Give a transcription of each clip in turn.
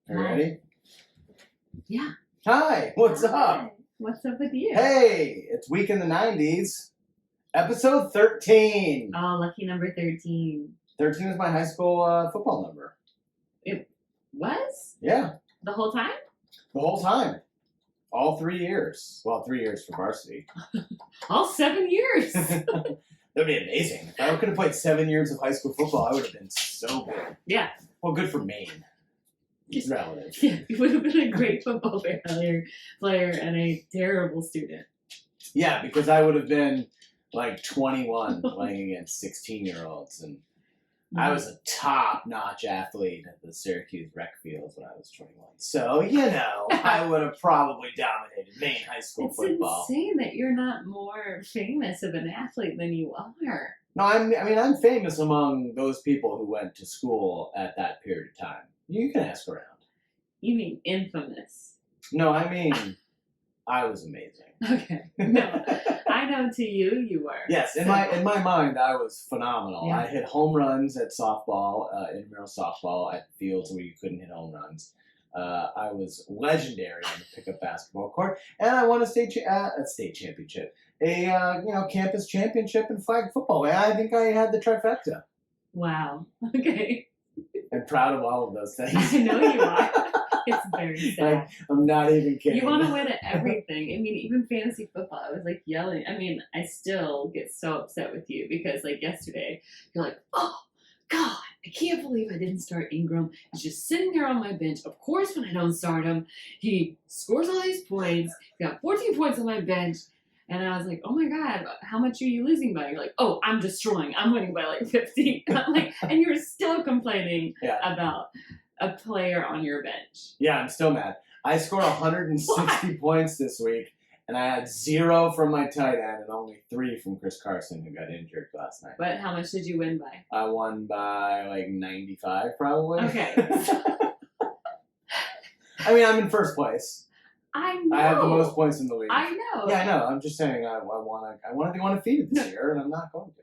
Are you ready? Yeah. Hi, what's up? What's up with you? Hey, it's Week in the 90s, episode 13. Oh, lucky number 13. 13 is my high school football number. It was? Yeah, The whole time? the whole time. All 3 years. Well, 3 years for varsity. All 7 years. That'd be amazing. If I could have played 7 years of high school football, I would have been so good. Yeah. Well, good for Maine. It's relative. Yeah, you would have been a great football player and a terrible student. Yeah, because I would have been like 21 playing against 16-year-olds. And I was a top-notch athlete at the Syracuse rec fields when I was 21. So, I would have probably dominated Maine high school football. It's insane that you're not more famous of an athlete than you are. No, I'm famous among those people who went to school at that period of time. You can ask around. You mean infamous. No, I mean, I was amazing. Okay. No, I know to you were. Yes, in my mind, I was phenomenal. Yeah. I hit home runs at softball, intramural softball at fields where you couldn't hit home runs. I was legendary on the pickup basketball court, and I won a state championship, campus championship in flag football. I think I had the trifecta. Wow. Okay. I'm proud of all of those things. I know you are. It's very sad. Like, I'm not even kidding. You want to win at everything. I mean, even fantasy football, I was like yelling. I mean, I still get so upset with you because, like, yesterday, you're like, oh, God, I can't believe I didn't start Ingram. He's just sitting there on my bench. Of course, when I don't start him, he scores all these points. He got 14 points on my bench. And I was like, oh, my God, how much are you losing by? You're like, oh, I'm destroying. I'm winning by, like, 50. And I'm like, and you're still complaining about a player on your bench. Yeah, I'm still mad. I scored 160 points this week, and I had 0 from my tight end and only 3 from Chris Carson, who got injured last night. But how much did you win by? I won by like 95, probably. Okay. I mean, I'm in first place. I know. I have the most points in the league. I know. Yeah, I know. I'm just saying I want to go undefeated this year, and I'm not going to.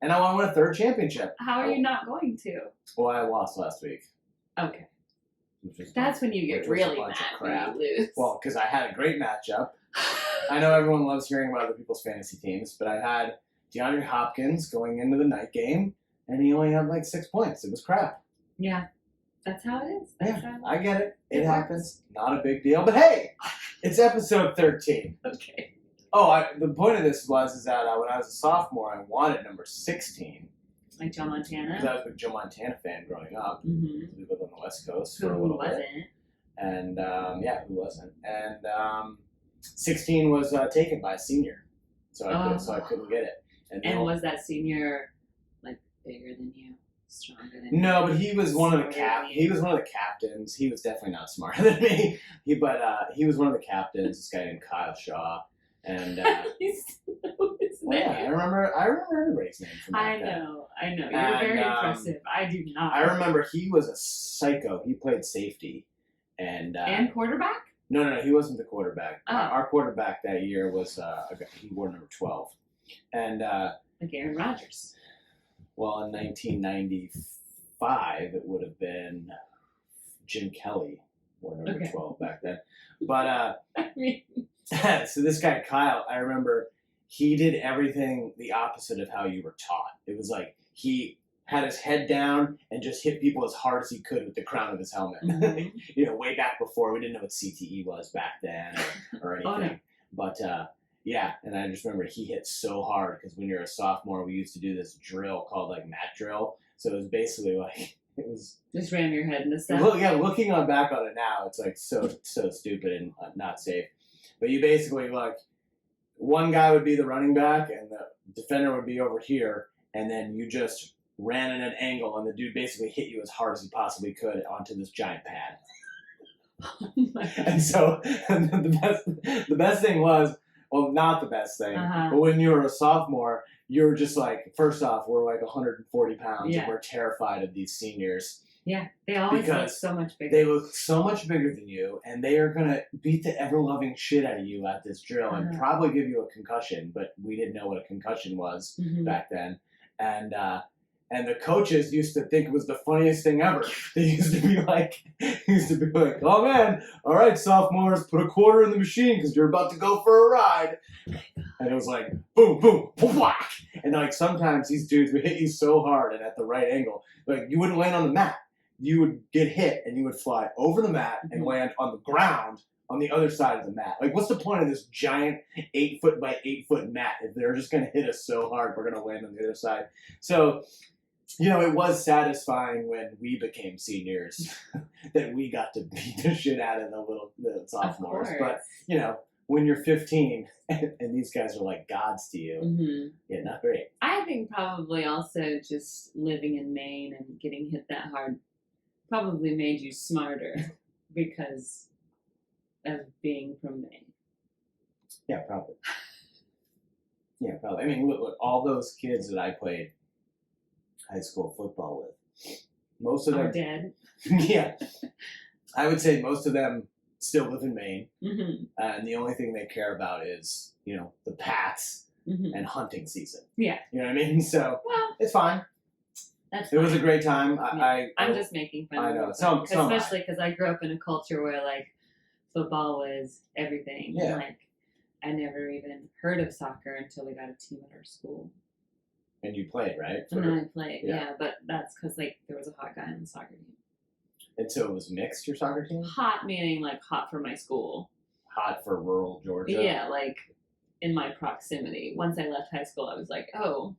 And I want to win a 3rd championship. How are you not going to? Well, I lost last week. Okay. That's when you get really mad when you lose. Well, because I had a great matchup. I know everyone loves hearing about other people's fantasy teams, but I had DeAndre Hopkins going into the night game, and he only had like 6 points. It was crap. Yeah. That's how it is. I get it. It happens. Not a big deal. But hey, it's episode 13. Okay. Oh, the point of this is that when I was a sophomore, I wanted number 16. Like Joe Montana? Because I was a big Joe Montana fan growing up. Mm-hmm. We lived on the West Coast Who for a little wasn't? bit. And, who wasn't? And 16 was taken by a senior. So I couldn't get it. And was that senior, like, bigger than you? Stronger than you? No, but he was one of the captains. He was definitely not smarter than me. He was one of the captains. This guy named Kyle Shaw, and you still know his name. Yeah, I remember everybody's name from back then. I know. You're very impressive. I do not. I remember he was a psycho. He played safety, and quarterback. No, he wasn't the quarterback. Oh. Our quarterback that year was he wore number 12, and like Aaron Rodgers. Well, in 1995, it would have been Jim Kelly, or number 12 back then. But so this guy Kyle, I remember he did everything the opposite of how you were taught. It was like he had his head down and just hit people as hard as he could with the crown of his helmet. Mm-hmm. Way back before, we didn't know what CTE was back then or anything. No. But yeah, and I just remember he hit so hard because when you're a sophomore, we used to do this drill called like mat drill. So it was basically like just ram your head into stuff. Looking back on it now, it's like so stupid and not safe. But you basically one guy would be the running back and the defender would be over here, and then you just ran at an angle, and the dude basically hit you as hard as he possibly could onto this giant pad. And so the best thing was. Well, not the best thing, but when you were a sophomore, you were just like, first off, we're like 140 pounds, and we're terrified of these seniors. Yeah, they always look so much bigger. They look so much bigger than you, and they are going to beat the ever-loving shit out of you at this drill and probably give you a concussion, but we didn't know what a concussion was back then. And And the coaches used to think it was the funniest thing ever. They used to be like, oh man, all right, sophomores, put a quarter in the machine because you're about to go for a ride. And it was like, boom, boom, whack. And like sometimes these dudes would hit you so hard and at the right angle, like you wouldn't land on the mat. You would get hit and you would fly over the mat and land on the ground on the other side of the mat. Like, what's the point of this giant 8 foot by 8 foot mat if they're just going to hit us so hard we're going to land on the other side? So, you know, it was satisfying when we became seniors that we got to beat the shit out of the sophomores. But, you know, when you're 15 and these guys are like gods to you, yeah, not great. I think probably also just living in Maine and getting hit that hard probably made you smarter because of being from Maine. Yeah, probably. Yeah, probably. I mean, look, all those kids that I played high school football with, most of them are dead. Yeah, I would say most of them still live in Maine, and the only thing they care about is, you know, the Pats and hunting season. Yeah, you know what I mean. So well, it's fine. That's it fine. was a great time. I'm just making fun. I know, especially because I grew up in a culture where like football was everything. Yeah. Like I never even heard of soccer until we got a team at our school. And you played, right? And then I played, yeah, but that's because like there was a hot guy on the soccer team. And so it was mixed, your soccer team? Hot meaning like hot for my school. Hot for rural Georgia? Yeah, like in my proximity. Once I left high school, I was like, oh,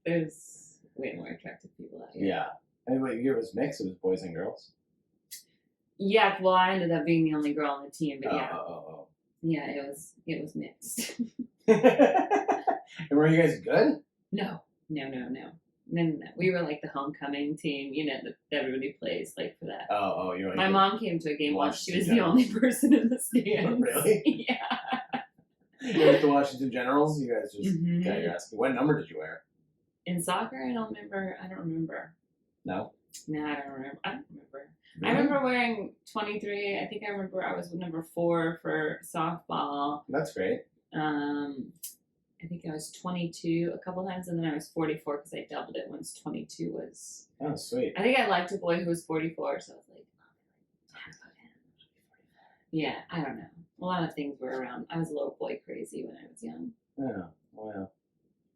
there's way more attractive people out here. Yeah. And wait, your was mixed? It was boys and girls? Yeah, well, I ended up being the only girl on the team, but yeah. Yeah, it was mixed. And were you guys good? No. We were like the homecoming team, you know, that everybody plays like for that. You're like my mom came to a game once. She was the Generals. only person in the stands. Really? Yeah. You were at the Washington Generals? You guys just got your ass. What number did you wear? In soccer, I don't remember. No? No, I don't remember. Really? I remember wearing 23. I think I remember I was number 4 for softball. That's great. I think I was 22 a couple times, and then I was 44 because I doubled it once 22 was. Oh, sweet. I think I liked a boy who was 44, so I was like, yeah, I don't know. A lot of things were around. I was a little boy crazy when I was young. Oh, wow.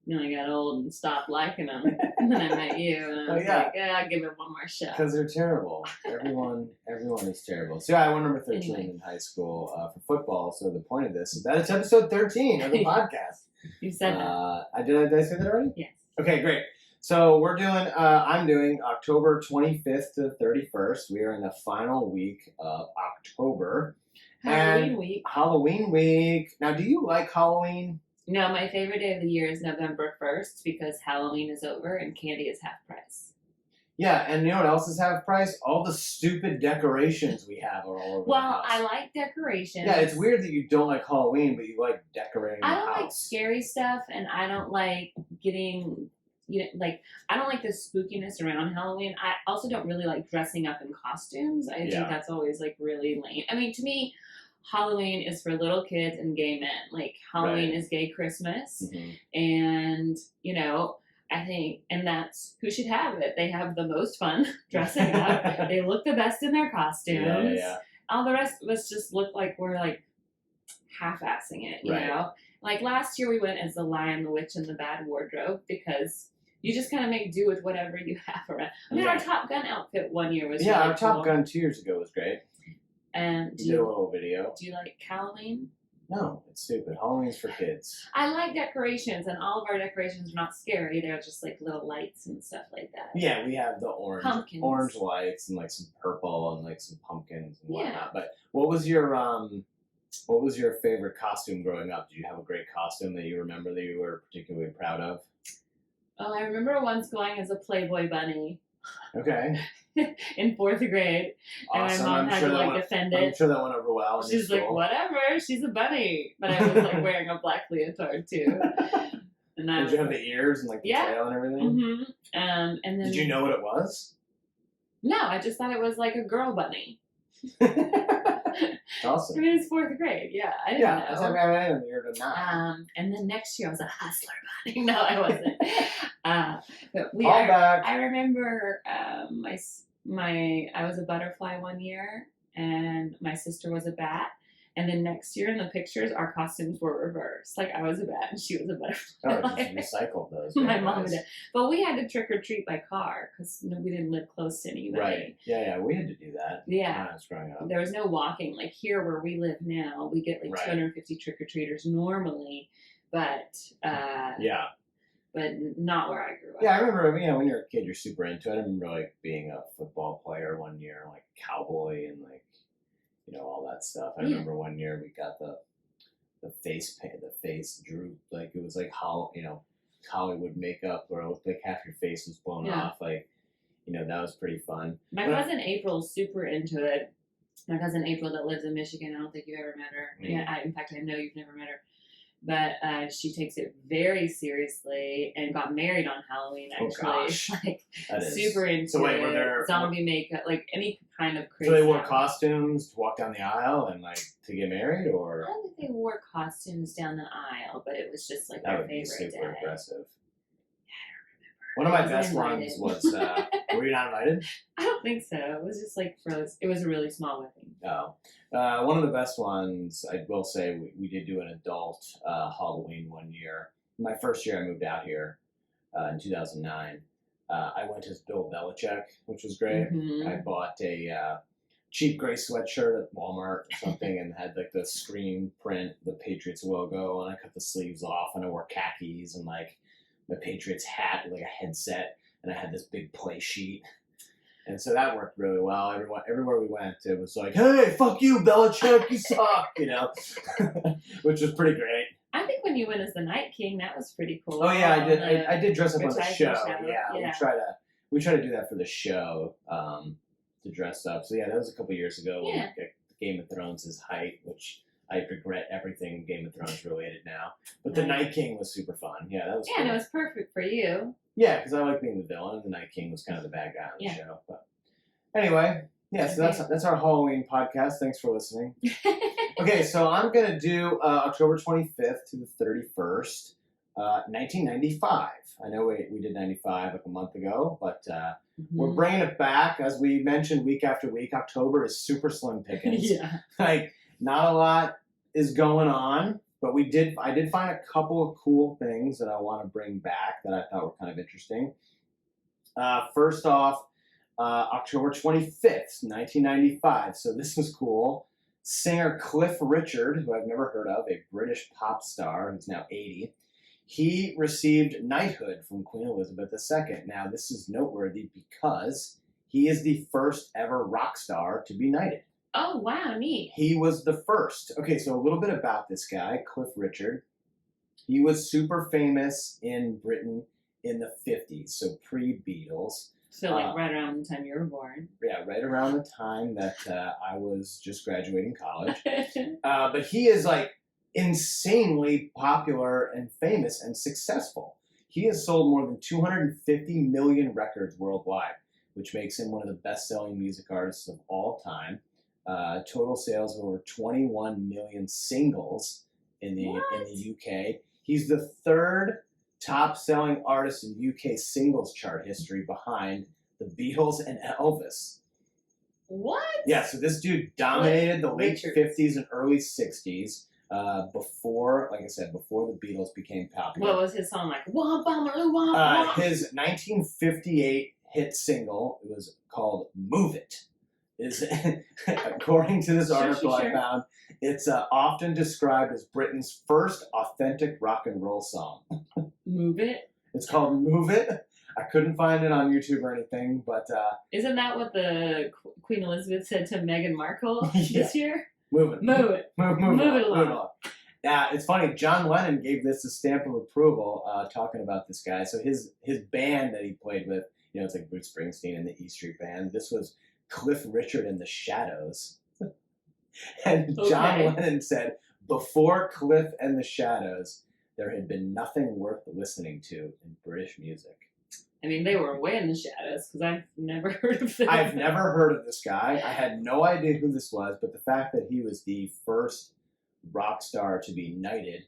Then I got old and stopped liking them. And then I met you, and I was like, yeah, I'll give it one more shot. Because they're terrible. Everyone is terrible. So yeah, I won number 13 in high school for football. So the point of this is that it's episode 13 of the podcast. You said that. Did I say that already? Yes. Okay, great. So I'm doing October 25th to 31st. We are in the final week of October. Halloween week. Now, do you like Halloween? No, my favorite day of the year is November 1st because Halloween is over and candy is half price. Yeah, and you know what else is half price? All the stupid decorations we have are all over the house. I like decorations. Yeah, it's weird that you don't like Halloween, but you like decorating the house. I don't like scary stuff, and I don't like getting, I don't like the spookiness around Halloween. I also don't really like dressing up in costumes. I think that's always, like, really lame. I mean, to me, Halloween is for little kids and gay men. Like, Halloween is gay Christmas, and, you know, I think, and that's who should have it. They have the most fun dressing up. They look the best in their costumes. Yeah. All the rest of us just look like we're like half-assing it, you know? Like last year we went as the Lion, the Witch, and the Bad Wardrobe because you just kind of make do with whatever you have around. I mean, our Top Gun outfit one year was really our Top cool. Gun 2 years ago was great. And you did a little video. Do you like Halloween? No, it's stupid. Halloween's for kids. I like decorations, and all of our decorations are not scary. They're just like little lights and stuff like that. Yeah, we have the orange lights and like some purple and like some pumpkins and whatnot. Yeah. But what was your favorite costume growing up? Did you have a great costume that you remember that you were particularly proud of? Oh, I remember once going as a Playboy bunny. Okay. In 4th grade, and my mom had to defend it. I'm sure that went over well. She's like, whatever, she's a bunny. But I was like wearing a black leotard too. And did you have the ears and like the tail and everything? And then did you know what it was? No, I just thought it was like a girl bunny. Awesome. I mean, it's 4th grade. Yeah, I didn't Yeah, know. I mean, you're to 9. And then next year I was a hustler bunny. No, I wasn't. But Call back. I remember I was a butterfly one year, and my sister was a bat. And then next year in the pictures, our costumes were reversed. Like I was a bat and she was a butterfly. Oh, just recycled those. My mom did. But we had to trick or treat by car because we didn't live close to anybody. Right. Yeah, we had to do that. Yeah. When I was growing up. There was no walking. Like here where we live now, we get like Right. 250 trick or treaters normally, but Yeah. but not where I grew up. Yeah, I remember, when you're a kid, you're super into it. I remember, like, being a football player one year, like, cowboy and, like, all that stuff. I remember one year we got the face paint, the face droop, like, it was like Hollywood makeup where it looked like half your face was blown off. Like, that was pretty fun. My cousin April's super into it. My cousin April that lives in Michigan, I don't think you've ever met her. Yeah, in fact, I know you've never met her. But she takes it very seriously and got married on Halloween, actually. Oh, gosh. Like, That is. super into So wait, were it. there Zombie makeup, like any kind of crazy. So they wore stuff. costumes to walk down the aisle and, like, to get married, I or don't think they wore costumes down the aisle, but it was just like that their would be favorite super day. impressive. I One of don't my remember. I best wasn't ones invited. was, were you not invited? I don't think so. It was just like it was a really small wedding. No. One of the best ones, I will say, we did do an adult Halloween one year. My first year I moved out here in 2009. I went as Bill Belichick, which was great. Mhm. I bought a cheap gray sweatshirt at Walmart or something and had like the screen print, the Patriots logo, and I cut the sleeves off and I wore khakis and like my Patriots hat, like a headset, and I had this big play sheet. And so that worked really well. Everywhere we went, it was like, "Hey, fuck you, Belichick, you suck," which was pretty great. I think when you went as the Night King, that was pretty cool. Oh yeah, I did. I did dress up on the advertising show. show. Yeah, we try to do that for the show, to dress up. So yeah, that was a couple years ago. Yeah. When Game of Thrones' height, which I regret everything Game of Thrones related now. But the Right. Night King was super fun. Yeah, that was. Yeah, cool. and it was perfect for you. Yeah, because I like being the villain, and the Night King was kind of the bad guy on the Yeah. show. But anyway, yeah, so that's our Halloween podcast. Thanks for listening. Okay, so I'm gonna do October 25th to the 31st, 1995. I know we did 95 like a month ago, but we're bringing it back. As we mentioned week after week, October is super slim pickings. Yeah. Like, not a lot is going on, but I did find a couple of cool things that I want to bring back that I thought were kind of interesting. First off, October 25th, 1995. So this was cool. Singer Cliff Richard, who I've never heard of, a British pop star who's now 80, he received knighthood from Queen Elizabeth II. Now, this is noteworthy because he is the first ever rock star to be knighted. Oh, wow, neat. He was the first. Okay, so a little bit about this guy, Cliff Richard. He was super famous in Britain in the 50s, so pre-Beatles. So, like, right around the time you were born. Yeah, right around the time that I was just graduating college. But he is, like, insanely popular and famous and successful. He has sold more than 250 million records worldwide, which makes him one of the best-selling music artists of all time. Total sales of over 21 million singles in the UK. He's the third top-selling artist in UK singles chart history behind the Beatles and Elvis. What? Yeah, so this dude dominated the late Richard. 50s and early 60s. Before, like I said, before the Beatles became popular. What was his song like? Wah, bum, wah, wah. His 1958 hit single, it was called "Move It." Is according to this article I found, it's often described as Britain's first authentic rock and roll song. Move It? It's called "Move It." I couldn't find it on YouTube or anything, but Isn't that what the Queen Elizabeth said to Meghan Markle this year? move it, Move it. move it along. It's funny. John Lennon gave this a stamp of approval, talking about this guy. So his band that he played with, it's like Bruce Springsteen and the E Street Band. This was Cliff Richard and the Shadows. And John Lennon said, before Cliff and the Shadows, there had been nothing worth listening to in British music. I mean, they were way in the shadows because I've never heard of them. I've never heard of this guy. I had no idea who this was, but the fact that he was the first rock star to be knighted,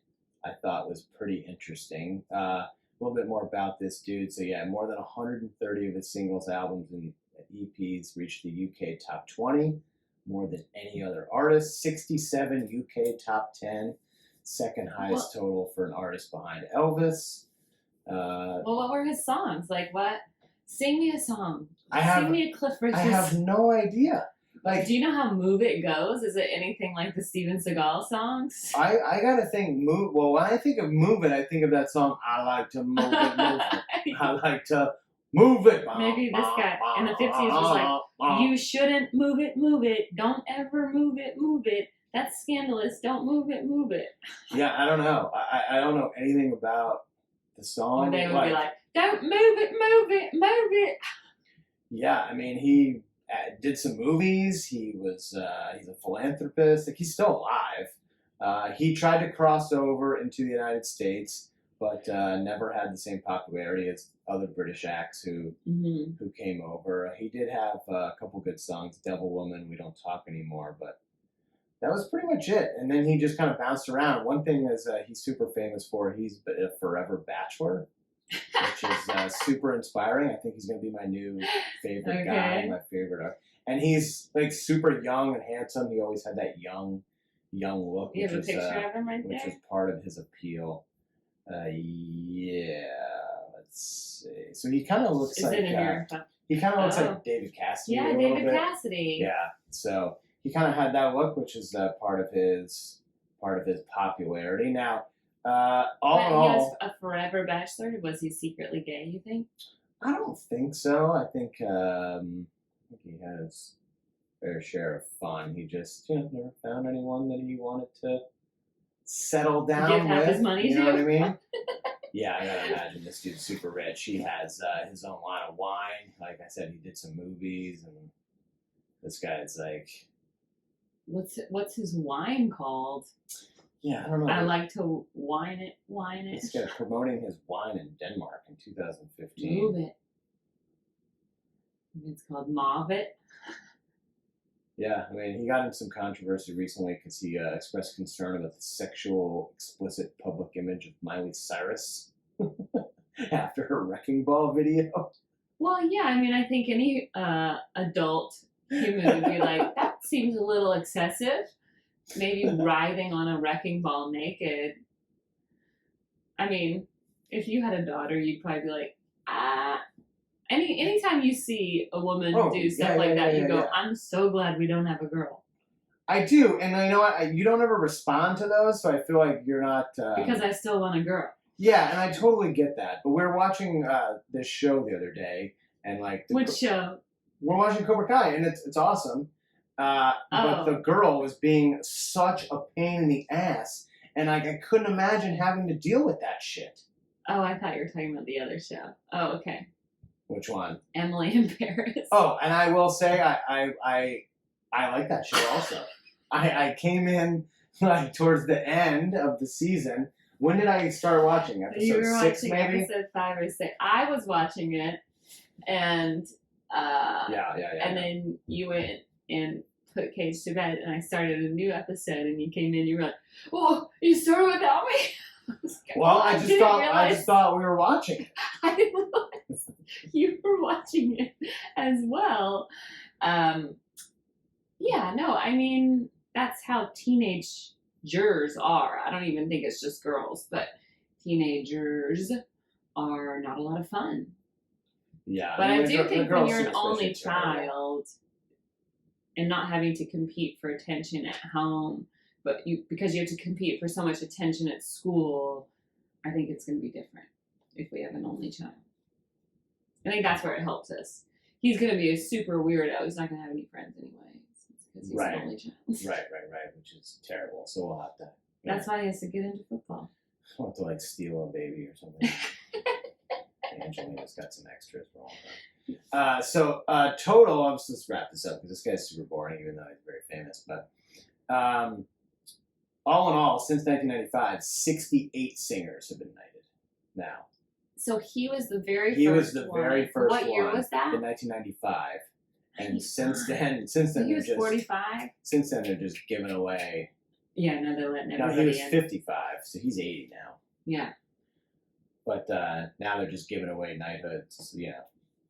I thought was pretty interesting. A little bit more about this dude. So yeah, more than 130 of his singles, albums, and EPs reached the UK top 20, more than any other artist. 67 UK top 10, second highest total for an artist behind Elvis. Well, what were his songs? Like what? Sing me a song. Sing me a Cliff I Richard. have no idea. Like, do you know how "Move It" goes? Is it anything like the Steven Seagal songs? I gotta think move. Well, when I think of "Move It," I think of that song. I like to move it, move it. I like to move it. Maybe this guy in the 50s was like, "You shouldn't move it, move it. Don't ever move it, move it. That's scandalous. Don't move it, move it." Yeah, I don't know. I don't know anything about the song. Or they would be like, "Don't move it, move it, move it." Yeah, I mean, he did some movies. He's a philanthropist. Like, he's still alive. He tried to cross over into the United States, but never had the same popularity as other British acts who came over. He did have a couple good songs, "Devil Woman," "We Don't Talk Anymore," but that was pretty much it. And then he just kind of bounced around. One thing is he's super famous for, he's a forever bachelor, which is super inspiring. I think he's going to be my new favorite guy, my favorite art. And he's like super young and handsome. He always had that young look. You have a picture of him right there? Which is part of his appeal. Yeah, let's see. So he kind of looks Is like it in your he kind of looks like David Cassidy. Yeah, David Cassidy. Yeah, so he kind of had that look, which is part of his popularity. Now, all in all, he was a forever bachelor. Was he secretly gay? You think? I don't think so. I think he has fair share of fun. He just never found anyone that he wanted to settle down with. His money you know to. what I mean? Yeah, I gotta imagine this dude's super rich. He has his own line of wine. Like I said, he did some movies, and this guy's like, what's his wine called? Yeah, I don't know. I like to wine it. This guy's promoting his wine in Denmark in 2015. Move it. It's called Mauve It. Yeah, I mean, he got into some controversy recently because he expressed concern about the sexual, explicit public image of Miley Cyrus after her Wrecking Ball video. Well, yeah, I mean, I think any adult human would be like, that seems a little excessive. Maybe writhing on a wrecking ball naked. I mean, if you had a daughter, you'd probably be like, Anytime you see a woman do stuff like that, you go, I'm so glad we don't have a girl. I do, and you know what? You don't ever respond to those, so I feel like you're not... because I still want a girl. Yeah, and I totally get that. But we were watching this show the other day, and like... Which show? We're watching Cobra Kai, and it's awesome. But the girl was being such a pain in the ass, and I couldn't imagine having to deal with that shit. Oh, I thought you were talking about the other show. Oh, okay. Which one? Emily in Paris. Oh, and I will say I like that show also. I came in like towards the end of the season. When did I start watching? Episode 6, maybe? Episode 5 or 6. I was watching it, and yeah. And then you went and put Cage to bed, and I started a new episode, and you came in, you were like, "Oh, you started without me." I just thought we were watching. I didn't realize you were watching it as well. Yeah, no, I mean, that's how teenagers are. I don't even think it's just girls, but teenagers are not a lot of fun. Yeah. But I do think when you're an only child and not having to compete for attention at home, but because you have to compete for so much attention at school, I think it's going to be different if we have an only child. I think that's where it helps us. He's going to be a super weirdo. He's not going to have any friends anyway. Because he's an only child. Right, which is terrible. So we'll have to... That's why he has to get into football. We'll have to like steal a baby or something. Angelina's got some extras for all that. So total, let's wrap this up because this guy's super boring even though he's very famous. But all in all, since 1995, 68 singers have been knighted now. So he was the very He first was the one. very first What year one was that? in 1995. And 95. since then So he they're was just 45? since then they're just giving away. Yeah, no, they're letting No, everybody he was in. 55, so he's 80 now. Yeah. But now they're just giving away knighthoods, you know,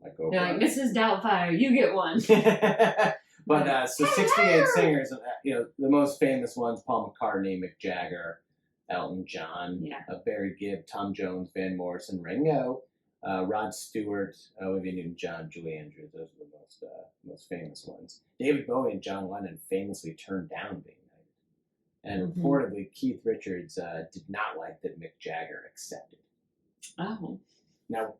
like Oprah. They're like, Mrs. Doubtfire, you get one. But so 68 singers, you know, the most famous ones: Paul McCartney, Mick Jagger, Elton John, Yeah. Barry Gibb, Tom Jones, Van Morrison, Ringo, Rod Stewart, Olivia Newton-John, Julie Andrews. Those are the most famous ones. David Bowie and John Lennon famously turned down being knighted, and reportedly Keith Richards did not like that Mick Jagger accepted. Oh. Now,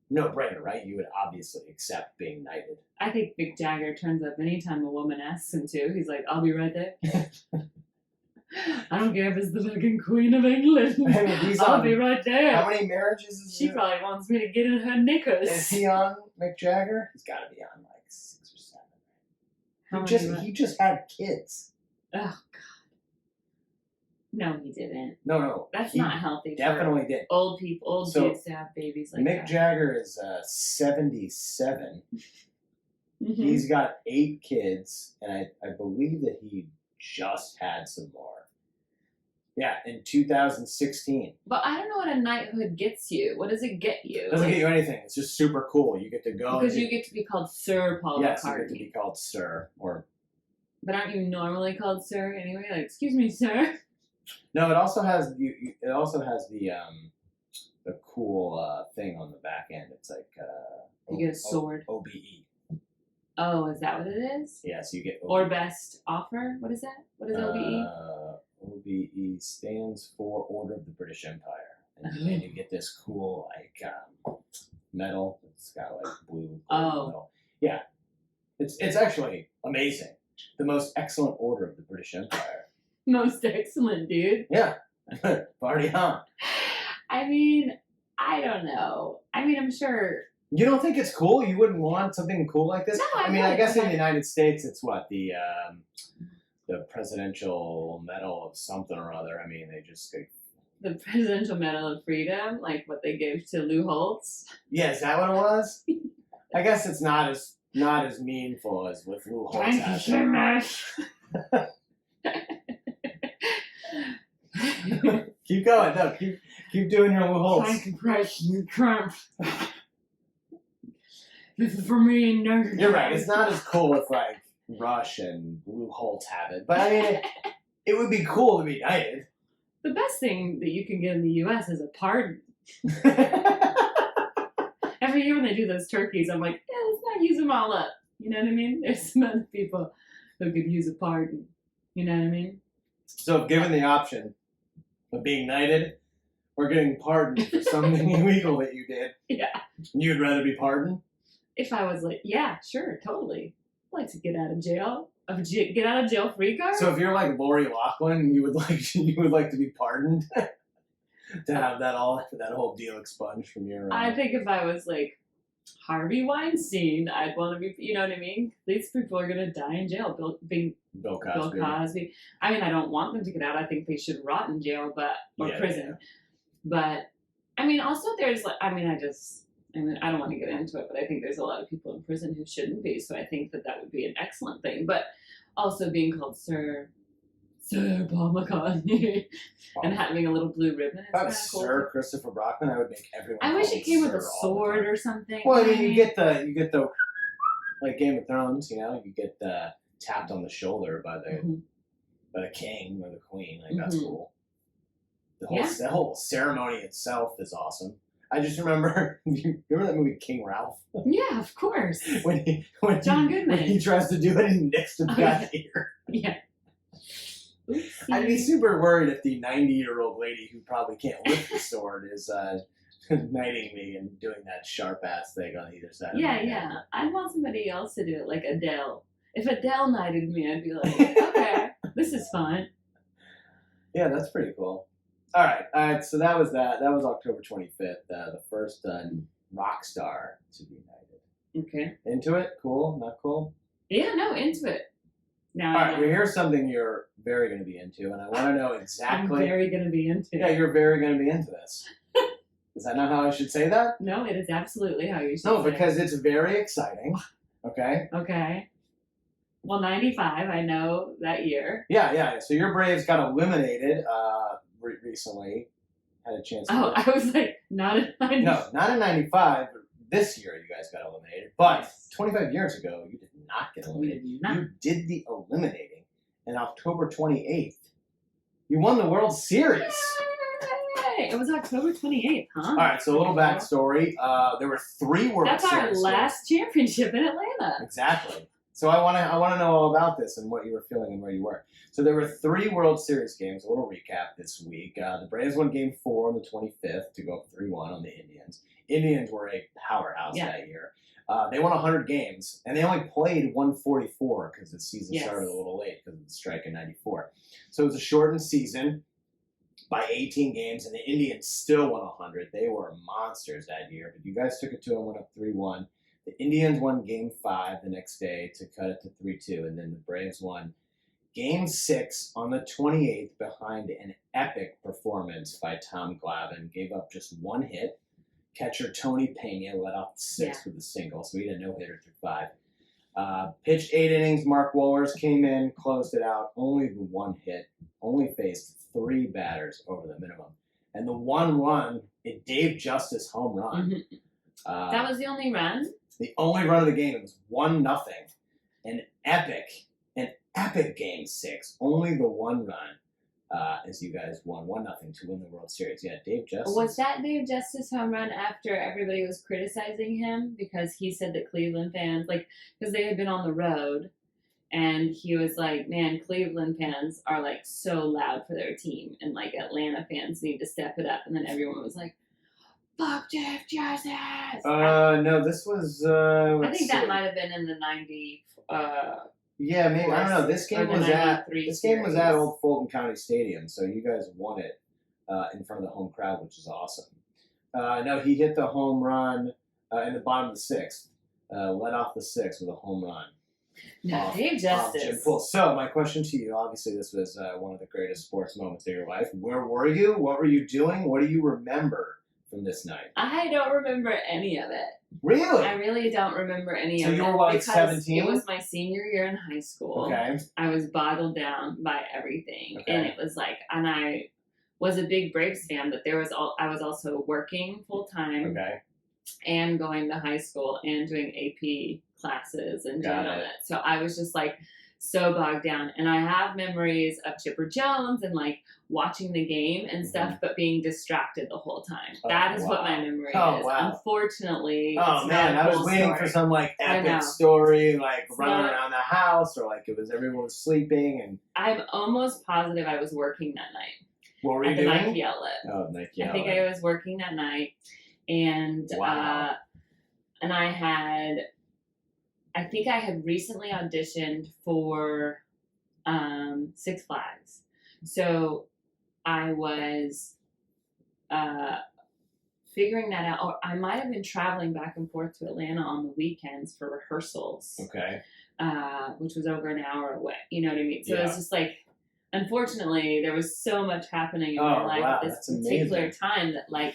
no brainer, right? You would obviously accept being knighted. I think Mick Jagger turns up anytime a woman asks him to. He's like, I'll be right there. I don't care if it's the fucking Queen of England. I mean, I'll be right there. How many marriages is She probably wants me to get in her knickers. Is he on, Mick Jagger? He's got to be on like 6 or 7. He just had kids. Oh, God. No, he didn't. No. That's he not healthy. Definitely did. Old people, old So, dudes to have babies like Mick that. Jagger is 77. Mhm. He's got 8 kids, and I believe that he just had some more. Yeah, in 2016. But I don't know what a knighthood gets you. What does it get you? It doesn't get you anything. It's just super cool. You get to go. Because you get to be called Sir Paul Yes, McCartney. you get to be called Sir. But aren't you normally called Sir anyway? Like, excuse me, sir. No, it also has it also has the cool thing on the back end. It's like You get a sword. OBE. Oh, is that what it is? Yeah, so you get OBE. Or best offer? What is that? What is OBE? OBE stands for Order of the British Empire, and you get this cool like medal. It's got like blue. Metal. Yeah, it's actually amazing. The most excellent order of the British Empire. Most excellent, dude. Yeah, party on. I mean, I don't know. I mean, I'm sure. You don't think it's cool? You wouldn't want something cool like this? No, I mean, I would, guess but in the United States, it's what the Presidential Medal of something or other. I mean, they just The Presidential Medal of Freedom, like what they gave to Lou Holtz. Yeah, is that what it was? I guess it's not as meaningful as with Lou Holtz. Thank you so much. Keep going. No, keep doing your Lou Holtz. Thank you, President Trump. This is for me and no. You're right. It's not as cool if like Rush and Lou Holtz have it, but I mean, it would be cool to be knighted. The best thing that you can get in the U.S. is a pardon. Every year when they do those turkeys, I'm like, yeah, let's not use them all up. You know what I mean? There's some other people who could use a pardon. You know what I mean? So, if given the option of being knighted or getting pardoned for something illegal that you did, Yeah. you'd rather be pardoned? If I was like, yeah, sure, totally. I'd like to get out of jail. Get out of jail free card? So, if you're like Lori Loughlin, you would like to be pardoned to have that whole deal expunged from your. I think if I was like Harvey Weinstein, I'd want to be, you know what I mean? These people are going to die in jail. Bill Cosby. Bill Cosby. I mean, I don't want them to get out. I think they should rot in jail, or prison. Yeah. But, I mean, also there's, like, I don't want to get into it, but I think there's a lot of people in prison who shouldn't be. So I think that would be an excellent thing. But also being called Sir Paul McCartney and having a little blue ribbon. If I was Sir Christopher Brockman, I would make everyone. I wish call it came Sir with a all the sword time. or something. Well, I mean, you get the like Game of Thrones, you know, you get tapped on the shoulder by the king or the queen. Like that's cool. The whole ceremony itself is awesome. I just remember, you remember that movie King Ralph? Yeah, of course. when John Goodman. When he tries to do it, he nicks the guy's ear. Yeah. Oopsie. I'd be super worried if the 90-year-old lady who probably can't lift the sword is knighting me and doing that sharp-ass thing on either side of my head. Yeah. I'd want somebody else to do it, like Adele. If Adele knighted me, I'd be like, okay, this is fine. Yeah, that's pretty cool. All right. So that was that. That was October 25th, the first rock star to be knighted. Okay. Into it? Cool? Not cool? Yeah, no, into it. Now, All right, well, here's something you're very going to be into, and I want to know exactly. I'm very going to be into it. Yeah, you're very going to be into this. Is that not how I should say that? No, it is absolutely how you should No, say because it's very exciting. Okay? it. Okay. Well, 95, I know that year. Yeah. So your Braves got eliminated recently. Had a chance to Oh, I was like, not in 95. No, not in 95, but this year you guys got eliminated. But 25 years ago, you did not get We eliminated. did not. You did the eliminating in October 28th. You won the World Series. Yay! It was October 28th, huh? All right, so a little backstory. There were 3 World That's Series our games. last championship in Atlanta. Exactly. So I want to know all about this and what you were feeling and where you were. So there were 3 World Series games. A little recap this week. The Braves won Game 4 on the 25th to go up 3-1 on the Indians. Indians were a powerhouse that year. They won 100 games, and they only played 144 because the season started a little late because of the strike in '94. So it was a shortened season by 18 games, and the Indians still won 100. They were monsters that year, but you guys took it to them, went up 3-1. The Indians won Game 5 the next day to cut it to 3-2, and then the Braves won Game 6 on the 28th behind an epic performance by Tom Glavine. Gave up just 1 hit. Catcher Tony Pena let off the 6th with a single, so he had a no-hitter through 5. Pitched 8 innings. Mark Wohlers came in, closed it out. Only the 1 hit. Only faced 3 batters over the minimum. And the 1 run, a Dave Justice home run. Mm-hmm. That was the only run? The only run of the game. It was 1-0. An epic Game 6. Only the 1 run, as you guys won 1-0 to win the World Series. Yeah, Dave Justice. Was that Dave Justice home run after everybody was criticizing him because he said that Cleveland fans, because they had been on the road, and he was like, man, Cleveland fans are so loud for their team, and Atlanta fans need to step it up, and then everyone was like, fuck Dave Justice. No, this was. I think that might have been in the 90. Yeah, maybe I don't know. This game was at series. Old Fulton County Stadium, so you guys won it in front of the home crowd, which is awesome. No, he hit the home run in the bottom of the 6th, led off the 6th with a home run. No, Dave Justice. Jim Poole. So my question to you, obviously, this was one of the greatest sports moments of your life. Where were you? What were you doing? What do you remember from this night? I don't remember any of it. Really? I really don't remember any of it. So you were 17? It was my senior year in high school. Okay. I was boggled down by everything. Okay. And it was and I was a big Braves fan, but I was also working full time. Okay. And going to high school and doing AP classes and doing all that. So I was just so bogged down. And I have memories of Chipper Jones and watching the game and stuff, but being distracted the whole time. That is what my memory is. Wow. Unfortunately, oh man, I was waiting for some epic story, running around the house, or it was everyone was sleeping. And I'm almost positive I was working that night. What were you at doing? the Nike Outlet. Oh, Nike Outlet. I think I was working that night, and and I think I had recently auditioned for Six Flags. So I was figuring that out. Or I might have been traveling back and forth to Atlanta on the weekends for rehearsals. Okay. Which was over an hour away. You know what I mean? So it was just unfortunately, there was so much happening in my life at this particular time that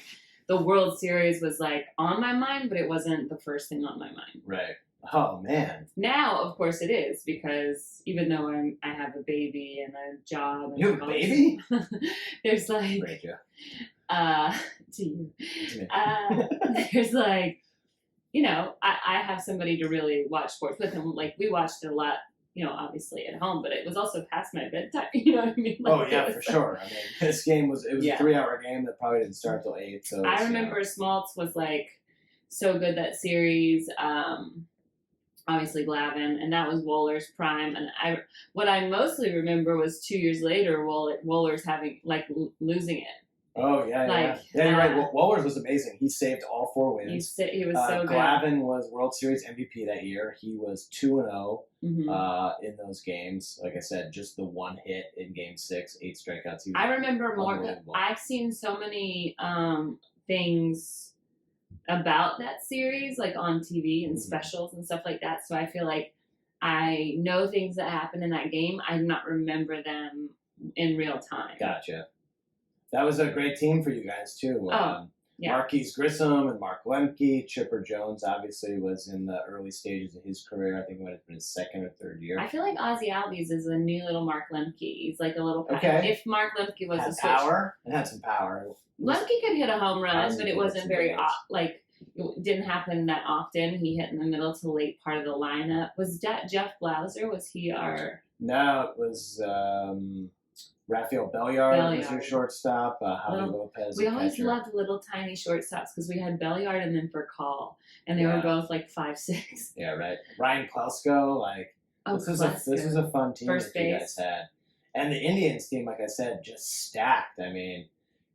the World Series was on my mind, but it wasn't the first thing on my mind. Right. Oh man. Now, of course, it is, because even though I have a baby and a job, and you have a baby? There's Great, yeah. to you. There's I have somebody to really watch sports with, and we watched it a lot. Obviously at home, but it was also past my bedtime. You know what I mean? Oh yeah, for sure. I mean, this game was a 3-hour game that probably didn't start till 8. So I remember Smoltz was so good that series. Obviously Glavine, and that was Wohlers' prime. And what I mostly remember was 2 years later, Wohlers having losing it. Oh yeah. Yeah, you're right. Wohlers was amazing. He saved all 4 wins. He was so good. Glavine was World Series MVP that year. He was 2-0 in those games. Like I said, just the 1 hit in Game 6, 8 strikeouts. I remember more. I've seen so many things about that series, on TV and specials and stuff like that. So I feel I know things that happened in that game. I do not remember them in real time. Gotcha. That was a great team for you guys too. Yeah. Marquise Grissom and Mark Lemke. Chipper Jones obviously was in the early stages of his career. I think it might have been his second or third year. I feel like Ozzy Albies is a new little Mark Lemke. He's like a little. Okay. If Mark Lemke was had a switch, power. It had some power. Lemke could hit a home run, Ozzy but it did wasn't some very games. like it didn't happen that often. He hit in the middle to late part of the lineup. Was that Jeff Blauser? Was he our? No, it was Rafael Belliard was your Belliard. shortstop. Javi Well, Lopez. We a always catcher. loved little tiny shortstops because we had Belliard and then Call, and they were Yeah. both like 5'6". Yeah, right. Ryan Plesko, like Oh, this was a fun team First that you guys had, and the Indians team, like I said, just stacked. I mean,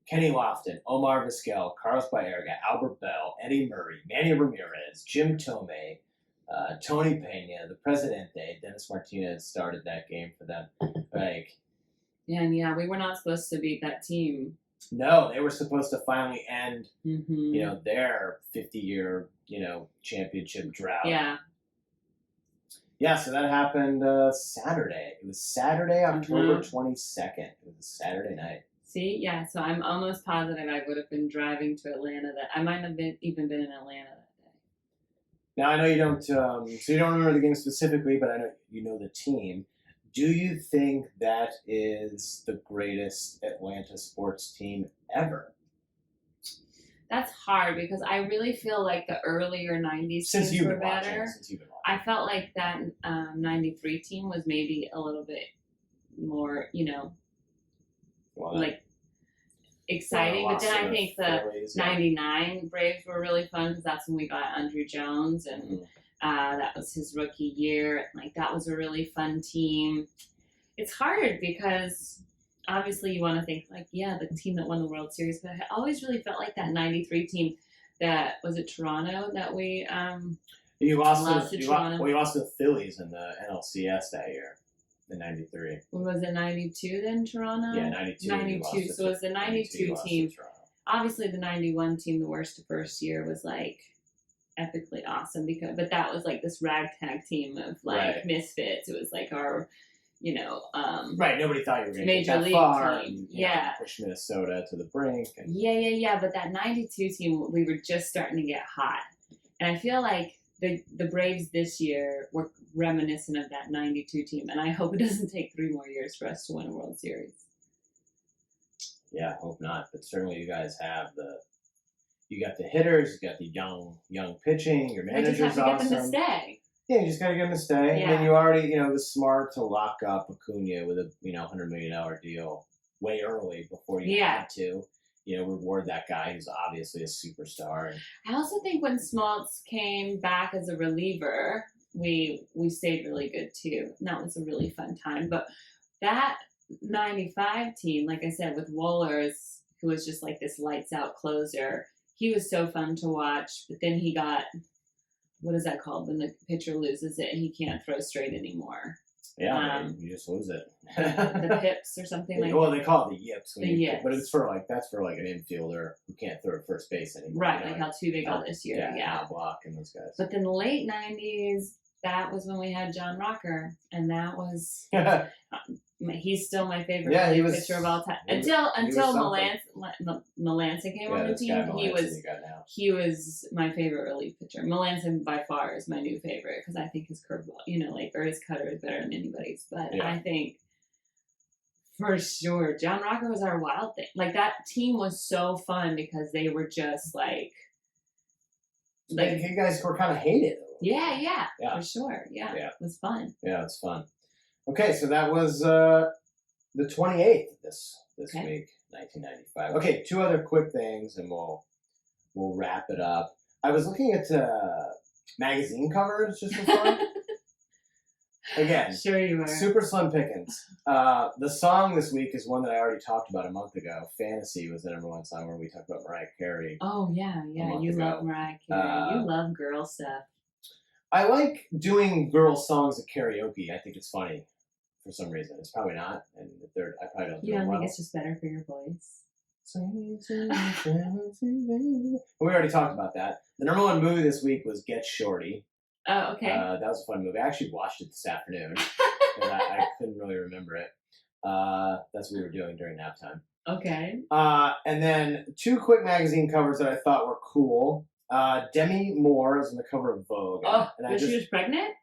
Kenny Lofton, Omar Vizquel, Carlos Baerga, Albert Bell, Eddie Murray, Manny Ramirez, Jim Tomei, Tony Pena, the Presidente, Dennis Martinez started that game for them. Like, And we were not supposed to beat that team. no, they were supposed to finally end, Mm-hmm. their 50-year, championship drought. Yeah. Yeah, so that happened Saturday. It was Saturday, October 22nd. It was a Saturday night. See, so I'm almost positive I would have been driving to Atlanta. I might have even been in Atlanta that day. Now, I know you don't, so you don't remember the game specifically, but I know you know the team. Do you think that is the greatest Atlanta sports team ever? That's hard because I really feel like the earlier 90s Since teams you've were been watching. better. Since you've been watching. I felt like that 93 team was maybe a little bit more, Well, like exciting. But then I think the Phillies, 99 Braves were really fun because that's when we got Andrew Jones, and that was his rookie year. Like that was a really fun team. It's hard because obviously you want to think like, the team that won the World Series, but I always really felt like that 93 team that was it Toronto that we You lost to Toronto. You lost to the Phillies in the NLCS that year, in '93. Was it 92 then Toronto? Yeah, 92. 92. So it was the 92 team. Obviously the 91 team, the worst to first year, was like epically awesome but that was like this ragtag team of like misfits. It was like our right, nobody thought you were going to Major get that league far. team. And, push Minnesota to the brink. And, But that 92 team, we were just starting to get hot. And I feel like the Braves this year were reminiscent of that 92 team. And I hope it doesn't take 3 more years for us to win a World Series. Yeah, hope not. But certainly you guys have you got the hitters, you got the young pitching, your We manager's just have to awesome. get them to stay. Yeah, you just got to get them to stay. Yeah. And then you already, it was smart to lock up Acuna with a, $100 million deal way early before you had to, reward that guy who's obviously a superstar. And, I also think when Smoltz came back as a reliever, we stayed really good too. And that was a really fun time. But that 95 team, like I said, with Wohlers, who was just like this lights out closer, he was so fun to watch. But then he got, what is that called? When the pitcher loses it and he can't throw straight anymore. yeah, you just lose it. The pips or something like that. Well, they call it the yips. Yips. But it's that's for like an infielder who can't throw at first base anymore. Right, like how Tuve got this year. Yeah. Block and those guys. But then the late 90s, that was when we had John Rocker. And that was, he's still my favorite pitcher of all time. Until Melanson came on the team, he was my favorite relief pitcher. Melanson by far is my new favorite because I think his curveball, or his cutter is better than anybody's. But I think for sure, John Rocker was our wild thing. Like that team was so fun because they were just like you guys were kind of hated. Yeah, for sure. Yeah, it was fun. Yeah, it's fun. Okay, so that was the 28th this week, 1995. Okay, 2 other quick things, and we'll wrap it up. I was looking at magazine covers just for fun. Again, sure you were. Super slim pickings. The song this week is one that I already talked about a month ago. Fantasy was the #1 song where we talked about Mariah Carey. Oh, yeah. You love Mariah Carey. You love girl stuff. I like doing girl songs at karaoke. I think it's funny for some reason. It's probably not. And I probably don't do it well. You don't think it's just better for your voice? We already talked about that. The #1 movie this week was Get Shorty. Oh, okay. That was a fun movie. I actually watched it this afternoon. And I couldn't really remember it. That's what we were doing during nap time. Okay. And then 2 quick magazine covers that I thought were cool. Demi Moore is on the cover of Vogue. Oh, and when she was pregnant?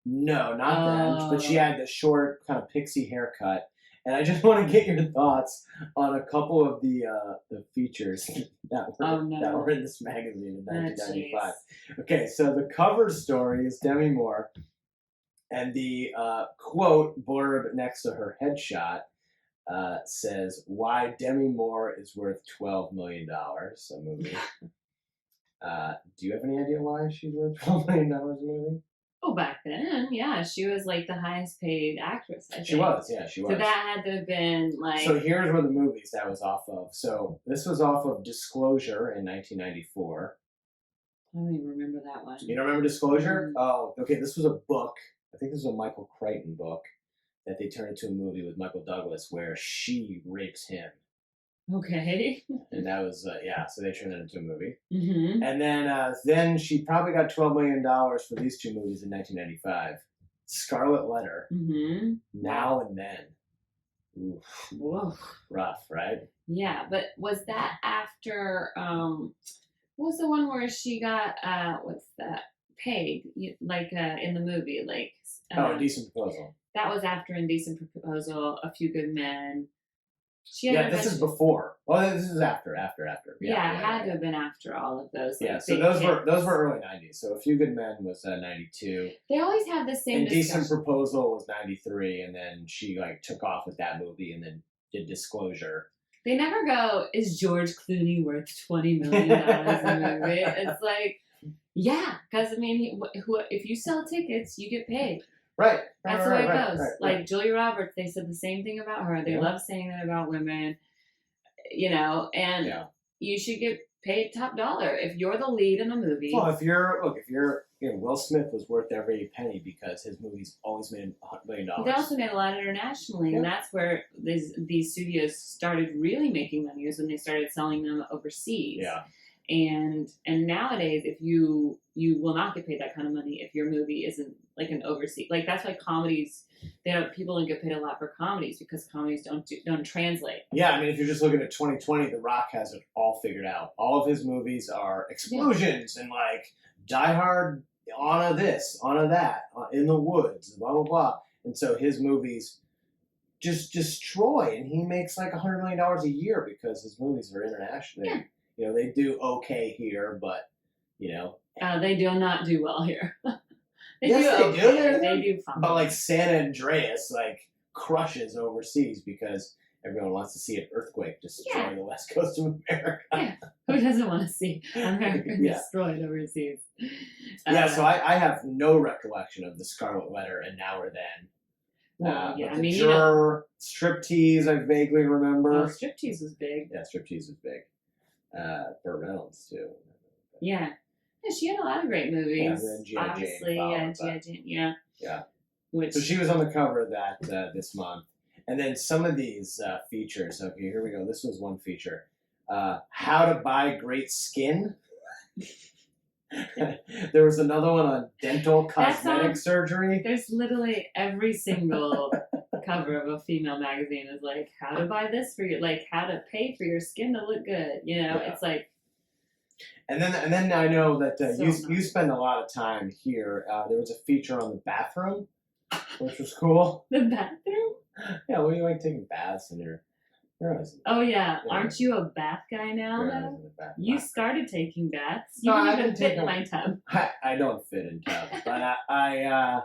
No, not then. But she Oh. had the short, kind of pixie haircut. And I just want to get your thoughts on a couple of the features that were in this magazine in 1995. Okay, so the cover story is Demi Moore, and the quote blurb next to her headshot says, "Why Demi Moore is worth $12 million." A movie. Do you have any idea why she's worth $12 million a movie? Oh, back then, yeah, she was like the highest paid actress. I think. She was, yeah, she was. So that had to have been like. So here's where the movies that was off of. So this was off of Disclosure in 1994. I don't even remember that one. You don't remember Disclosure? Mm. Oh, okay. This was a book. I think this was a Michael Crichton book that they turned into a movie with Michael Douglas where she rapes him. Okay. And that was so they turned it into a movie. Mm-hmm. And then she probably got $12 million for these 2 movies in 1995. Scarlet Letter. Mm-hmm. Now and Then. Oof. Whoa. Rough, right? Yeah, but was that after? What was the one where she got what's that? Paid in the movie A Decent Proposal. That was after Indecent Proposal, A Few Good Men. This is before. Well, this is after. Yeah, it had to have been after all of those. Yeah, so those were early 90s. So A Few Good Men was 92. They always have the same. Indecent Proposal was 93, and then she took off with that movie, and then did Disclosure. They never go, is George Clooney worth $20 million a movie? It's like, yeah, because I mean, if you sell tickets, you get paid. Right. That's the way it goes. Like Julia Roberts, they said the same thing about her. They love saying that about women, and you should get paid top dollar if you're the lead in a movie. Well, if you're Will Smith was worth every penny because his movies always made $100 million. They also made a lot internationally, and that's where these studios started really making money. Was when they started selling them overseas. Yeah. And nowadays, if you will not get paid that kind of money if your movie isn't like an overseas. Like that's why comedies, people don't get paid a lot for comedies because comedies don't translate. Yeah, I mean, if you're just looking at 2020, The Rock has it all figured out. All of his movies are explosions and Die Hard, on a this, on a that, in the woods, blah blah blah. And so his movies just destroy, and he makes like $100 million a year because his movies are international. Yeah. They do okay here, but they do not do well here. They do. They do fine. But San Andreas crushes overseas because everyone wants to see an earthquake destroy the west coast of America. Yeah. Who doesn't want to see America destroyed overseas? So I have no recollection of the Scarlet Letter and Now or Then. Well, the Juror, Striptease, I vaguely remember. Oh, Striptease was big. Yeah, Striptease was big. Burt Reynolds too. Yeah, she had a lot of great movies. Yeah, obviously, G.I. Jane, yeah. Yeah. So she was on the cover of that this month. And then some of these features. Okay, here we go. This was one feature. How to buy great skin. There was another one on dental cosmetic surgery. There's literally every single cover of a female magazine is how to buy this for you, how to pay for your skin to look good. It's like. And then I know that you spend a lot of time here. There was a feature on the bathroom, which was cool. The bathroom? Yeah, well, you like taking baths in your. Oh yeah, aren't you a bath guy now? Though you started taking baths. You don't even fit in my tub. I don't fit in tubs, but I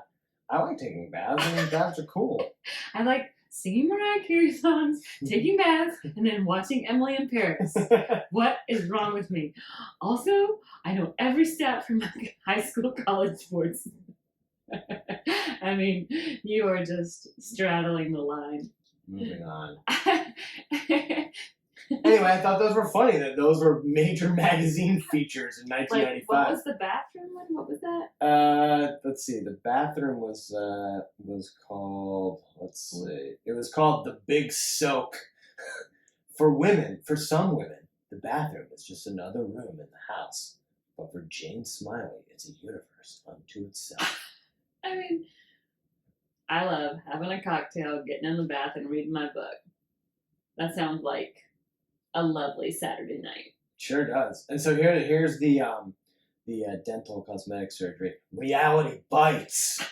like taking baths. I mean, baths are cool. I like singing Mariah Carey songs, taking baths, and then watching Emily in Paris. What is wrong with me? Also, I know every stat from my high school, college sports. I mean, you are just straddling the line. Moving on. Anyway, I thought those were funny. That those were major magazine features in 1995. What was the bathroom one? What was that? Let's see. The bathroom was called. Let's see. It was called The Big Soak. For women, for some women, the bathroom is just another room in the house. But for Jane Smiley, it's a universe unto itself. I mean, I love having a cocktail, getting in the bath, and reading my book. That sounds like a lovely Saturday night. Sure does. And so here's the dental cosmetic surgery. Reality bites.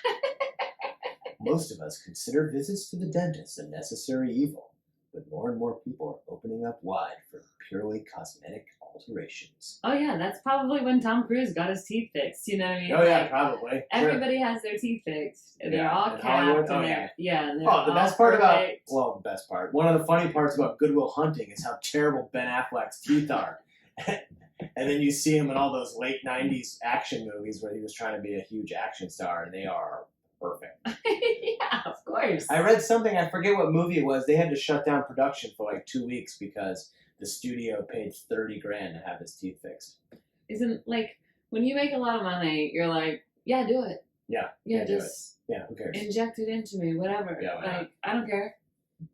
Most of us consider visits to the dentist a necessary evil, but more and more people are opening up wide for purely cosmetic alterations. Oh yeah, that's probably when Tom Cruise got his teeth fixed. You know what I mean? Oh yeah, Like, probably. Sure. everybody has their teeth fixed. They're Yeah, all in capped. Hollywood? And Oh, they're, and they're Oh, the all best part perfect. the best part. One of the funny parts about Good Will Hunting is how terrible Ben Affleck's teeth are. And then you see him in all those late 90s action movies where he was trying to be a huge action star, and they are perfect. Yeah, of course. I read something, I forget what movie it was, they had to shut down production for like 2 weeks because the studio paid $30,000 to have his teeth fixed. Isn't, like, when you make a lot of money, you're like, yeah, do it. Yeah. Yeah, do just it. Yeah, who cares? inject it into me, whatever. Yeah, why not? Like, I don't care.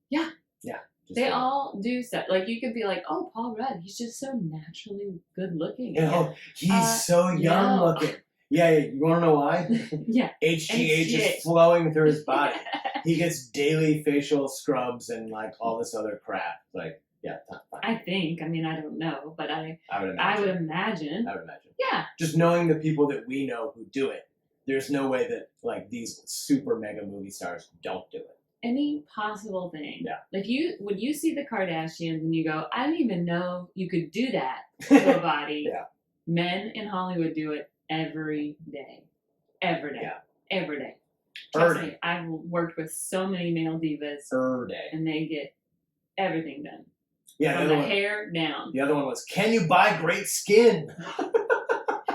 Yeah. Yeah. Just They do it. all do stuff. Like, you could be like, oh, Paul Rudd, he's just so naturally good looking. You know, he's so young no. looking. Yeah, you want to know why? Yeah. HGH is flowing through his body. He gets daily facial scrubs and like all this other crap. Like, yeah, fine. I think. I mean, I don't know, but I would imagine. I would imagine. Yeah. Just knowing the people that we know who do it, there's no way that like these super mega movie stars don't do it. Any possible thing. Yeah. Like when you see the Kardashians and you go, I didn't even know you could do that to a body. Yeah. Men in Hollywood do it every day. Every day. Yeah. Every day. Trust me, I've worked with so many male divas. Every day. And they get everything done. Yeah. From the hair down. The other one was, can you buy great skin?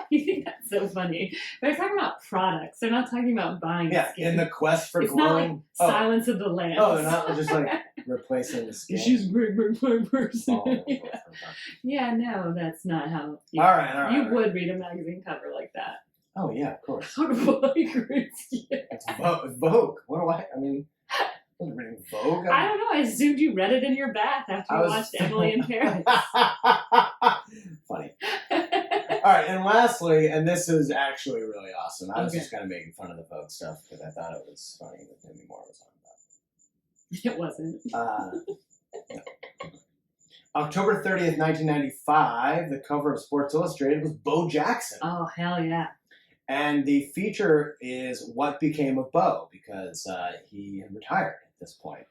You think that's so funny. They're talking about products. They're not talking about buying skin. In the quest for it's glowing. Not like Silence of the Lambs. Oh, they're not just like replacing the skin. She's a great person. Oh, yeah, no, that's not how. All right. You would read a magazine cover like that. Oh, yeah, of course. How do I agree? It's Vogue. What do I mean, I wasn't reading Vogue. I don't know. I assumed you read it in your bath after you watched Emily in Paris. Funny. All right, and lastly, and this is actually really awesome. I was just kind of making fun of the Vogue stuff because I thought it was funny that Demi Moore was on It wasn't. October 30th, 1995, the cover of Sports Illustrated was Bo Jackson. Oh, hell yeah. And the feature is what became of Bo because he had retired at this point.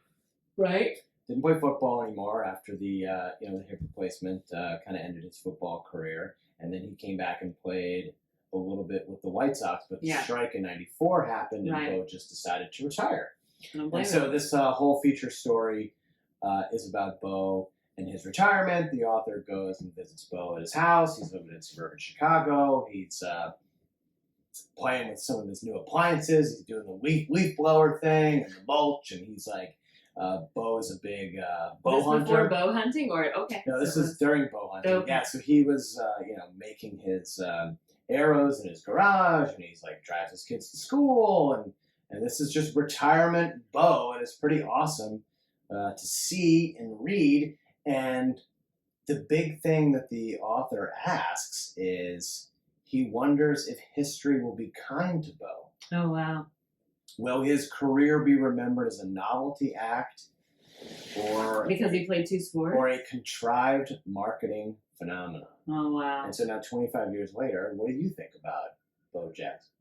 Right. Didn't play football anymore after the the hip replacement kind of ended his football career. And then he came back and played a little bit with the White Sox, but the strike in '94 happened, and Bo just decided to retire. And so this whole feature story is about Bo and his retirement. The author goes and visits Bo at his house. He's living in suburban Chicago. He's playing with some of his new appliances. He's doing the leaf blower thing and the mulch, and he's like, Bo is a big bow hunter. Before bow hunting, or okay? No, this is during bow hunting. Okay. Yeah, so he was, making his arrows in his garage, and he's like drives his kids to school, and this is just retirement Bo, and it's pretty awesome to see and read. And the big thing that the author asks is, he wonders if history will be kind to Bo. Oh wow. Will his career be remembered as a novelty act, or because he played two sports, or a contrived marketing phenomenon? Oh wow! And so now, 25 years later, what do you think about Bo Jackson?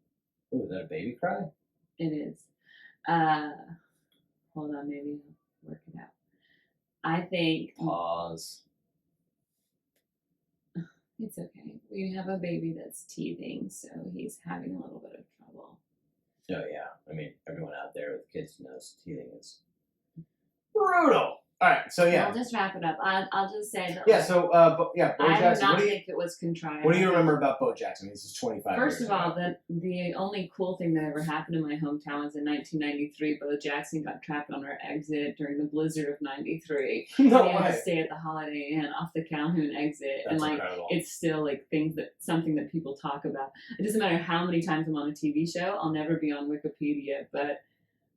Ooh, is that a baby cry? It is. Hold on, maybe I'll work it out. I think. Pause. It's okay. We have a baby that's teething, so he's having a little bit of trouble. Oh, yeah. I mean, everyone out there with kids knows teething is brutal. All right, so yeah. I'll just wrap it up. I'll just say that. Yeah, so, Bo I Jackson. do not think it was contrived. What do you remember about Bo Jackson? This is 25 First years of all, ago. the only cool thing that ever happened in my hometown was in 1993. Bo Jackson got trapped on our exit during the blizzard of '93. No he had way. to stay at the Holiday Inn off the Calhoun exit, That's and like incredible. it's still like something that people talk about. It doesn't matter how many times I'm on a TV show, I'll never be on Wikipedia, but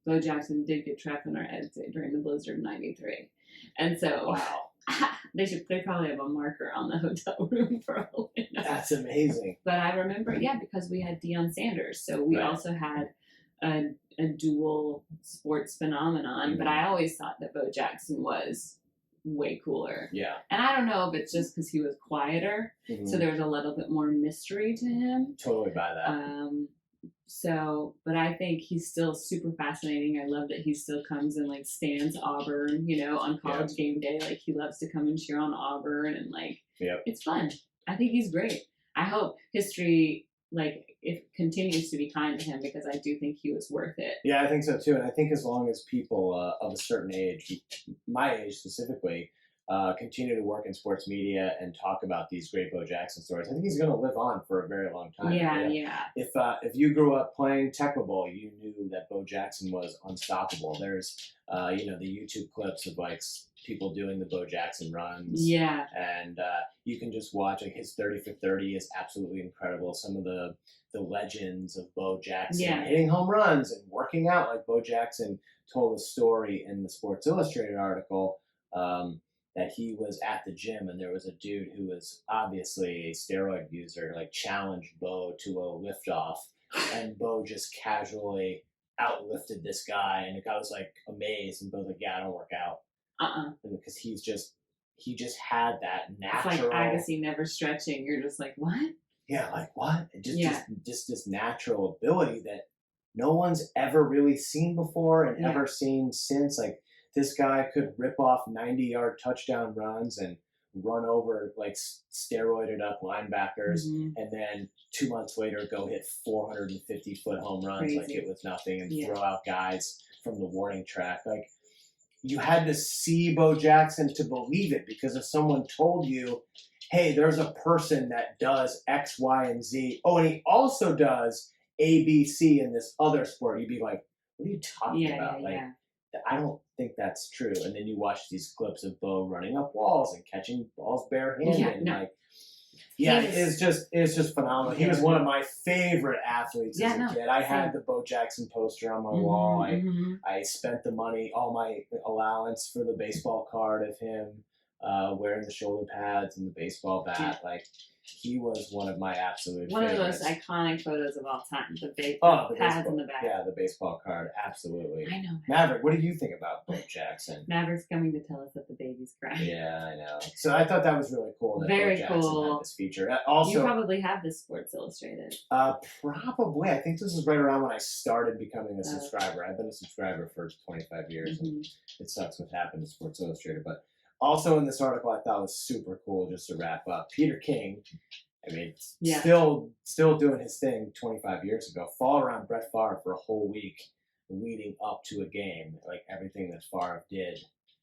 Bo Jackson did get trapped on our exit during the blizzard of '93. And so, wow. they probably have a marker on the hotel room for all we know. That's amazing. But I remember, because we had Deion Sanders, so we also had a dual sports phenomenon, but I always thought that Bo Jackson was way cooler. Yeah. And I don't know if it's just because he was quieter, so there was a little bit more mystery to him. Totally buy that. But I think he's still super fascinating. I love that he still comes and like stands Auburn, on college game day. Like he loves to come and cheer on Auburn, and like it's fun. I think he's great. I hope history it continues to be kind to him, because I do think he was worth it. Yeah, I think so too. And I think as long as people of a certain age, my age specifically, continue to work in sports media and talk about these great Bo Jackson stories, I think he's going to live on for a very long time. Yeah. If you grew up playing Tecmo Bowl, you knew that Bo Jackson was unstoppable. There's the YouTube clips of like people doing the Bo Jackson runs. Yeah. And you can just watch his 30 for 30 is absolutely incredible. Some of the legends of Bo Jackson hitting home runs and working out. Like Bo Jackson told a story in the Sports Illustrated article that he was at the gym and there was a dude who was obviously a steroid user, like challenged Bo to a liftoff, and Bo just casually outlifted this guy, and the guy was like amazed, and Bo's like, "Yeah, I don't work out." Because he just had that natural. It's like Agassi never stretching. You're just like, what? Yeah, like what? Just this natural ability that no one's ever really seen before and ever seen since. Like this guy could rip off 90-yard touchdown runs and run over like steroided up linebackers, and then 2 months later go hit 450-foot home runs like it was nothing, and throw out guys from the warning track. Like you had to see Bo Jackson to believe it, because if someone told you, hey, there's a person that does X, Y, and Z, oh, and he also does A, B, C in this other sport, you'd be like, what are you talking about? I don't think that's true. And then you watch these clips of Bo running up walls and catching balls barehanded. It's just phenomenal. He was one of my favorite athletes as a kid. I had the Bo Jackson poster on my wall. I spent the money, all my allowance for the baseball card of him wearing the shoulder pads and the baseball bat. Like he was one of my absolute one favorites. of the most iconic photos of all time. The pads in the back. Yeah, the baseball card. Absolutely. I know. Maverick, what do you think about Bo Jackson? Maverick's coming to tell us that the baby's crying. Yeah, I know. So I thought that was really cool that Very Bo Jackson cool. had this feature. Also, you probably have this Sports Illustrated. Probably. I think this is right around when I started becoming a subscriber. I've been a subscriber for 25 years, and it sucks what happened to Sports Illustrated, but also in this article I thought was super cool, just to wrap up. Peter King, still doing his thing 25 years ago, followed around Brett Favre for a whole week leading up to a game, like everything that Favre did.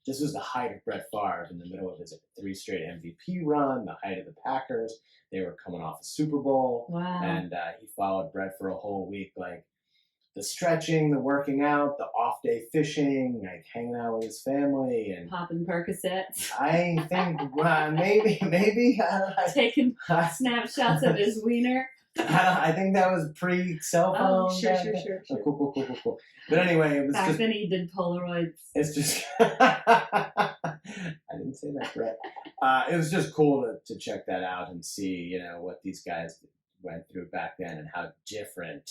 This was the height of Brett Favre in the middle of his 3 straight MVP run, the height of the Packers. They were coming off a Super Bowl. Wow. And he followed Brett for a whole week, like the stretching, the working out, the off-day fishing, like hanging out with his family, and popping Percocets. I think maybe taking snapshots of his wiener. I think that was pre-cell phone. Oh, sure. Cool. But anyway, it was back then he did Polaroids. It's just I didn't say that, Brett. It was just cool to check that out and see, what these guys went through back then and how different.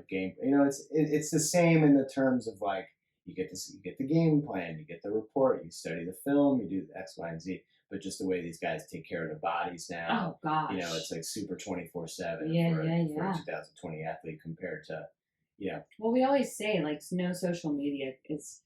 Game. It's the same in the terms of like you get the game plan, you get the report, you study the film, you do X, Y, and Z. But just the way these guys take care of their bodies now, oh gosh, it's like super 24/7 for a 2020 athlete compared to, Well, we always say like no social media is.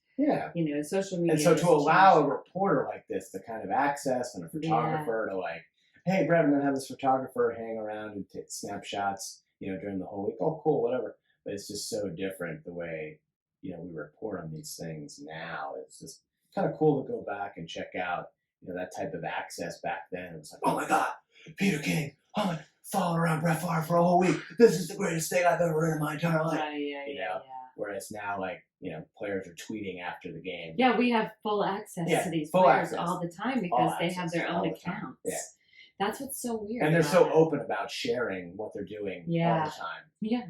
Social media. And so to allow a reporter like this the kind of access and a photographer to like, hey, Brett, I'm gonna have this photographer hang around and take snapshots. During the whole week, oh, cool, whatever. But it's just so different the way, we report on these things now. It's just kind of cool to go back and check out, that type of access back then. It was like, oh my God, Peter King, following around Brett Favre for a whole week. This is the greatest thing I've ever read in my entire life. Yeah. Whereas now, like, players are tweeting after the game. Yeah, we have full access to these players all the time because they have their own accounts. Yeah. That's what's so weird. And they're so open about sharing what they're doing all the time. Yeah.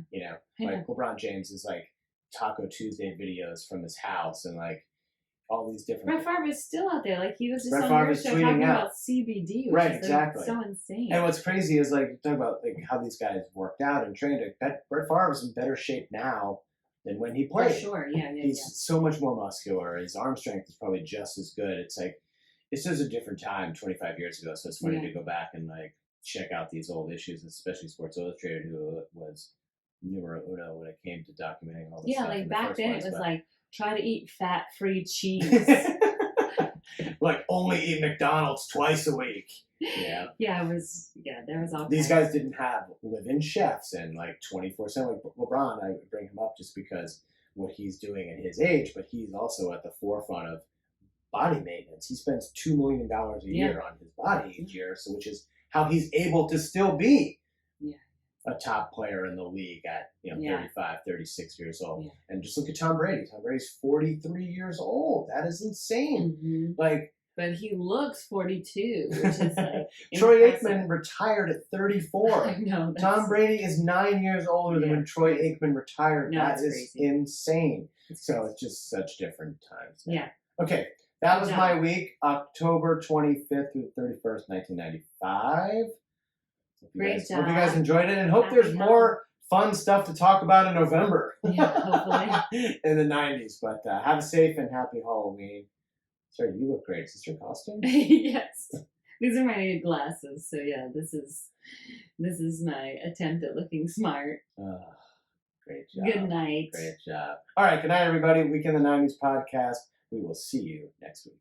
Like LeBron James is like Taco Tuesday videos from his house, and like all these different. Brett Favre is still out there. Like he was just Brett on Favre your is show tweeting talking out. about CBD, which Right, is exactly. so insane. And what's crazy is like talk about like how these guys worked out and trained. Brett Favre is in better shape now than when he played. For sure, yeah. He's so much more muscular. His arm strength is probably just as good. It's like it's just a different time 25 years ago. So it's funny to go back and like check out these old issues, especially Sports Illustrated, who was numero uno when it came to documenting all this stuff. Yeah, like in the back first then place, it was but- like try to eat fat-free cheese. like only eat McDonald's twice a week. Yeah. Yeah, it was. Yeah, there was all. These kinds. guys didn't have live-in chefs and like 24/7. Like LeBron, I would bring him up just because what he's doing at his age, but he's also at the forefront of body maintenance. He spends $2 million a year on his body each year, so which is how he's able to still be a top player in the league at 35, 36 years old. Yeah. And just look at Tom Brady. Tom Brady's 43 years old. That is insane. Mm-hmm. Like, but he looks 42, which is like Troy impressive. Aikman retired at 34. I know. Tom Brady is 9 years older than when Troy Aikman retired. No, that is crazy. insane. It's So crazy. it's just such different times. now. Yeah. Okay, that was Good my job. week, October 25th through 31st, 1995. Hope you Great guys, hope you job. guys enjoyed it, and hope Happy there's more fun stuff to talk about in November. Yeah, hopefully. In the 90s. But have a safe and happy Halloween. Sorry, you look great. Is this your costume? Yes. These are my new glasses. So yeah, this is my attempt at looking smart. Great job. Good night. Great job. All right, good night, everybody. Week in the 90s podcast. We will see you next week.